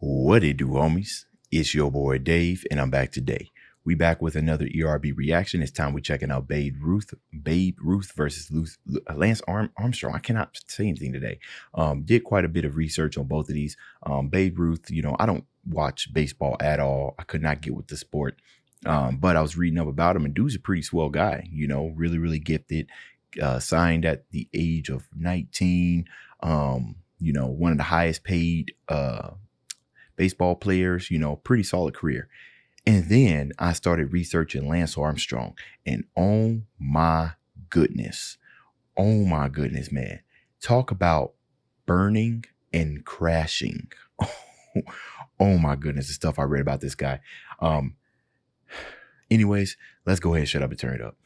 What it do, homies? It's your boy Dave, and I'm back today. We back with another ERB reaction. This time we checking out Babe Ruth versus Lance Armstrong. I cannot say anything today. Did quite a bit of research on both of these. Babe Ruth, I don't watch baseball at all. I could not get with the sport. But I was reading up about him, and dude's a pretty swell guy, really, really gifted. Signed at the age of 19. One of the highest paid baseball players, pretty solid career. And then I started researching Lance Armstrong, and oh my goodness, man, talk about burning and crashing. Oh my goodness, the stuff I read about this guy. Anyways, let's go ahead and shut up and turn it up.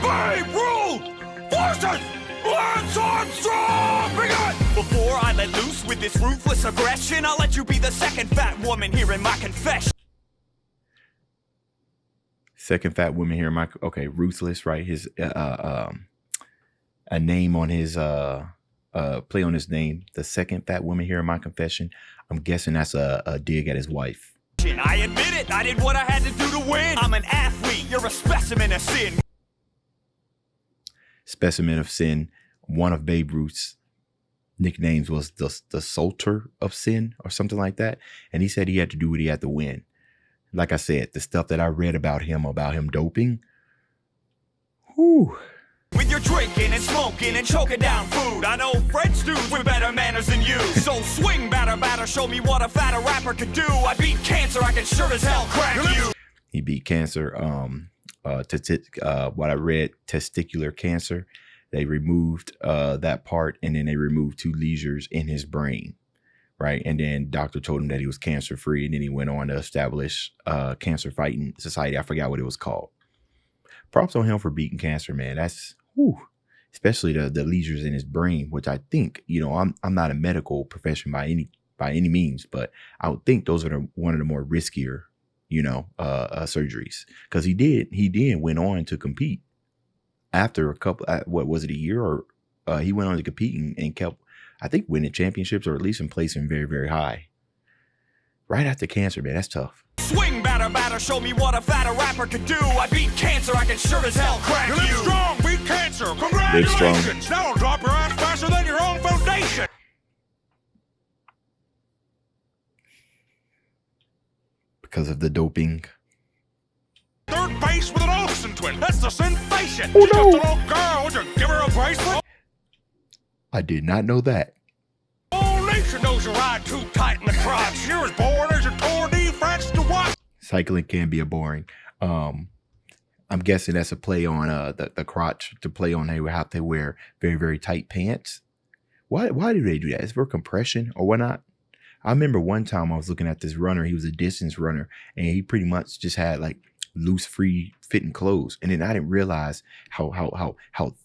Babe Ruth versus Lance Armstrong! Bring it! Before I let loose with this ruthless aggression, I'll let you be the second fat woman here in my confession. Second fat woman here in my, okay, ruthless, right? His a name on his play on his name, the second fat woman here in my confession. I'm guessing that's a dig at his wife. I admit it, I did what I had to do to win. I'm an athlete, you're a specimen of sin. Specimen of sin. One of Babe Ruth's nicknames was the Sultan of Sin or something like that. And he said he had to do what he had to win. Like I said, the stuff that I read about him doping. Whew. With your drinking and smoking and choking down food, I know French dudes with better manners than you. So swing batter, show me what a fatter rapper could do. I beat cancer, I can sure as hell crack you. He beat cancer. What I read, testicular cancer. They removed that part, and then they removed 2 lesions in his brain, right? And then doctor told him that he was cancer free, and then he went on to establish cancer fighting society. I forgot what it was called. Props on him for beating cancer, man. That's especially the lesions in his brain, which I think, I'm not a medical profession by any means, but I would think those are one of the more riskier, surgeries, because he went on to compete after a couple, what was it, a year, or he went on to compete and kept, I think, winning championships, or at least in placing very, very high. Right after cancer, man, that's tough. Swing batter, show me what a fatter rapper could do. I beat cancer, I can sure as hell crack you. Live strong, beat cancer. Congratulations. Now I'll drop your ass faster than your own foundation. Because of the doping. Third base with an Olsen twin. That's the sensation. Oh, She's no. just a little girl. Would you give her a bracelet? I did not know that. All nation knows you ride too tight in the crotch. You're as bored as your Tour de France to watch. Cycling can be a boring. I'm guessing that's a play on the crotch, to play on how they wear very, very tight pants. Why do they do that? Is it for compression or whatnot? I remember one time I was looking at this runner. He was a distance runner, and he pretty much just had like loose, free fitting clothes. And then I didn't realize how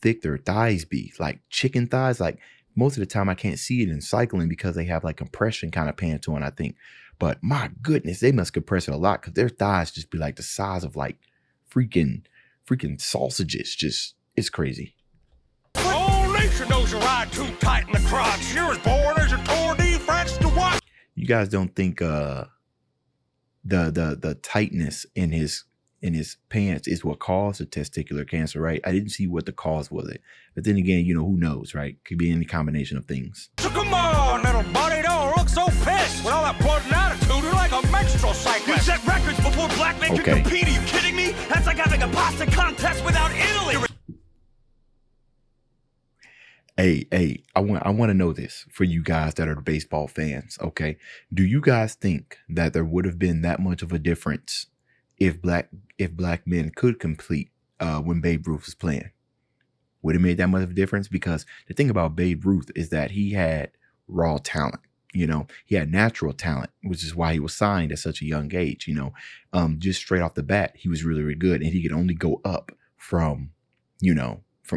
thick their thighs be, like chicken thighs. Like most of the time I can't see it in cycling because they have like compression kind of pants on, I think. But my goodness, they must compress it a lot, because their thighs just be like the size of like freaking sausages. Just, it's crazy. All nation knows you ride too tight in the crotch. You're as bored as your Tour de France to watch. You guys don't think the tightness in his pants is what caused the testicular cancer, right? I didn't see what the cause was it. But then again, who knows, right? Could be any combination of things. So come on, little buddy, don't look so pissed. With all that blood and attitude, you're like a menstrual cyclist. You set records before black men can compete. Are you kidding me? That's like having a pasta contest without Italy. Hey, I want to know this for you guys that are the baseball fans, okay? Do you guys think that there would have been that much of a difference if black men could compete when Babe Ruth was playing? Would it made that much of a difference? Because the thing about Babe Ruth is that he had raw talent. He had natural talent, which is why he was signed at such a young age. Just straight off the bat, he was really, really good, and he could only go up from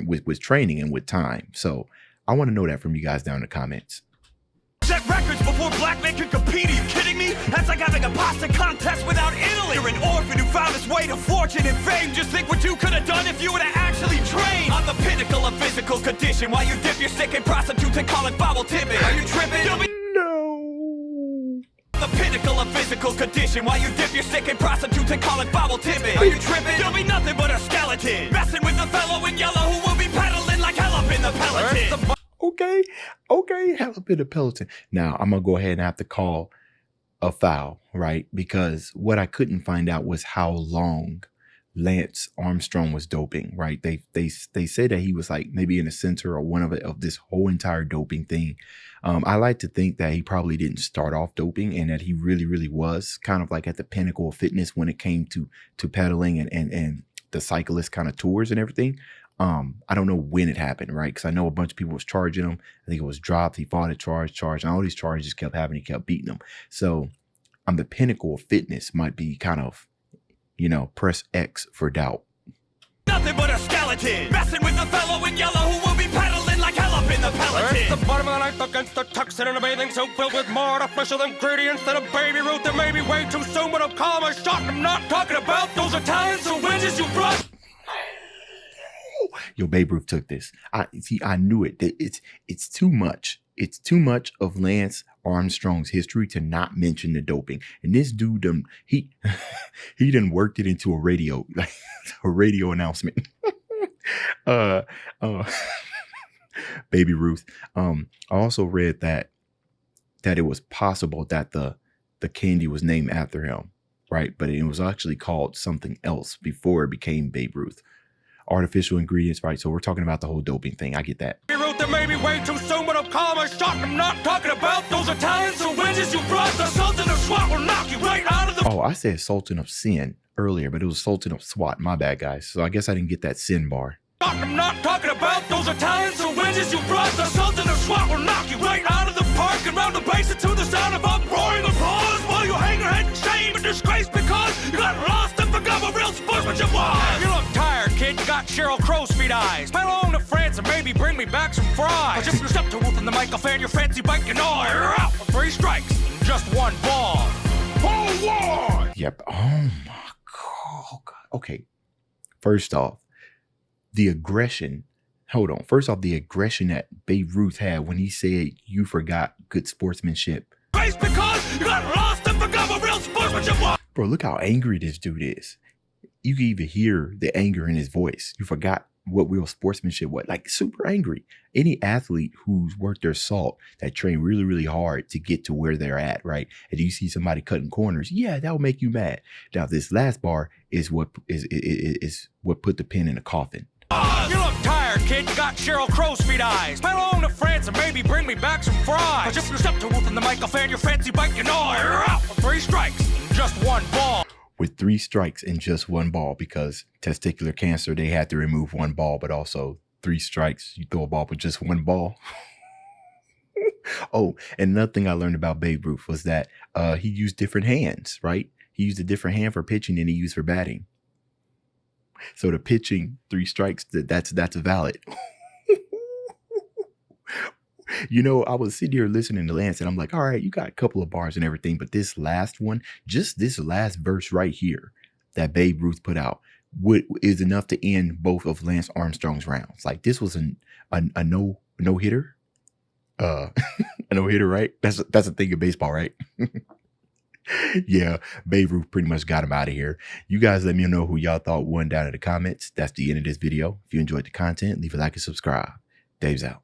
with training and with time. So I want to know that from you guys down in the comments. Set records before black men could compete. Are you kidding me? That's like having a pasta contest without Italy. You're an orphan who found his way to fortune and fame. Just think what you could have done if you would have actually trained. On the pinnacle of physical condition, while you dip your stick in prostitutes and call it foul tipping. Are you tripping? No. The pinnacle of physical condition, while you dip your stick in prostitutes and call it foul tipping. Are you tripping? There'll be nothing but a skeleton messing with the fellow in yellow who will be pedaling like hell up in the Peloton. Okay, hell up in the Peloton. Now I'm gonna go ahead and have to call a foul, right? Because what I couldn't find out was how long Lance Armstrong was doping, right? They said that he was like maybe in the center or one of this whole entire doping thing. I like to think that he probably didn't start off doping and that he really was kind of like at the pinnacle of fitness when it came to pedaling and the cyclist kind of tours and everything. I don't know when it happened, right? Because I know a bunch of people was charging him. I think it was dropped. He fought a charge, and all these charges kept happening. He kept beating them. So the pinnacle of fitness might be kind of, press X for doubt. Nothing but a skeleton messing with the fellow in yellow who will be pedaling like hell up in the Peloton. At the bottom of the ninth against the tuxedo in a bathing suit filled with more artificial ingredients than a baby Ruth. It may be way too soon, but I'm calm as shot. I'm not talking about those Italians who wedges you brought. Yo, Babe Ruth took this. I knew it. It's too much. It's too much of Lance Armstrong's history to not mention the doping. And this dude, he done worked it into a radio announcement. Baby Ruth. I also read that it was possible that the candy was named after him, right? But it was actually called something else before it became Babe Ruth. Artificial ingredients, right? So we're talking about the whole doping thing. I get that. Ruth, it may be way too soon, but I'm calm as shot. I'm not talking about those Italians who wedges you brought. The Sultan of SWAT will knock you right out of the... Oh, I said Sultan of Sin earlier, but it was Sultan of SWAT. My bad, guys. So I guess I didn't get that sin bar. I'm not talking about those Italians who wedges you brought. The Sultan of SWAT will knock you right out of the park and round the base to the sound of uproaring applause while you hang your head in shame and disgrace because you got lost and forgot what real sportsmanship was. You look tired, kid. You got Sheryl Crow's feet eyes. Pedal on to France and maybe bring me back some fries. Or just step to Ruth in the mic, I'll fan your fancy bike, you know. You're out for 3 strikes and just 1 ball. Forward! Yep. Oh my God. Okay. First off, the aggression. Hold on. First off, the aggression that Babe Ruth had when he said you forgot good sportsmanship. Because you got lost and forgot what real sportsmanship was. Bro, look how angry this dude is. You can even hear the anger in his voice. You forgot what real sportsmanship was. Like super angry. Any athlete who's worked their salt, that train really hard to get to where they're at, right? And you see somebody cutting corners, yeah, that will make you mad. Now, this last bar is what put the pin in the coffin. You look tired, kid. You got Sheryl Crow's feet eyes. Pedal on to France and maybe bring me back some fries. Or just step to Ruth in the mic, I'll fan your fancy bike, you know. You're out for 3 strikes and just 1 ball. With 3 strikes and just 1 ball, because testicular cancer, they had to remove 1 ball, but also 3 strikes, you throw a ball with just 1 ball. Oh, and another thing I learned about Babe Ruth was that he used different hands, right? He used a different hand for pitching than he used for batting. So the pitching 3 strikes, that's valid. I was sitting here listening to Lance and I'm like, all right, you got a couple of bars and everything, but this last one, just this last verse right here that Babe Ruth put out is enough to end both of Lance Armstrong's rounds. Like this was a no-hitter. A no-hitter, right? That's a thing in baseball, right? Yeah, Babe Ruth pretty much got him out of here. You guys let me know who y'all thought won down in the comments. That's the end of this video. If you enjoyed the content, leave a like and subscribe. Dave's out.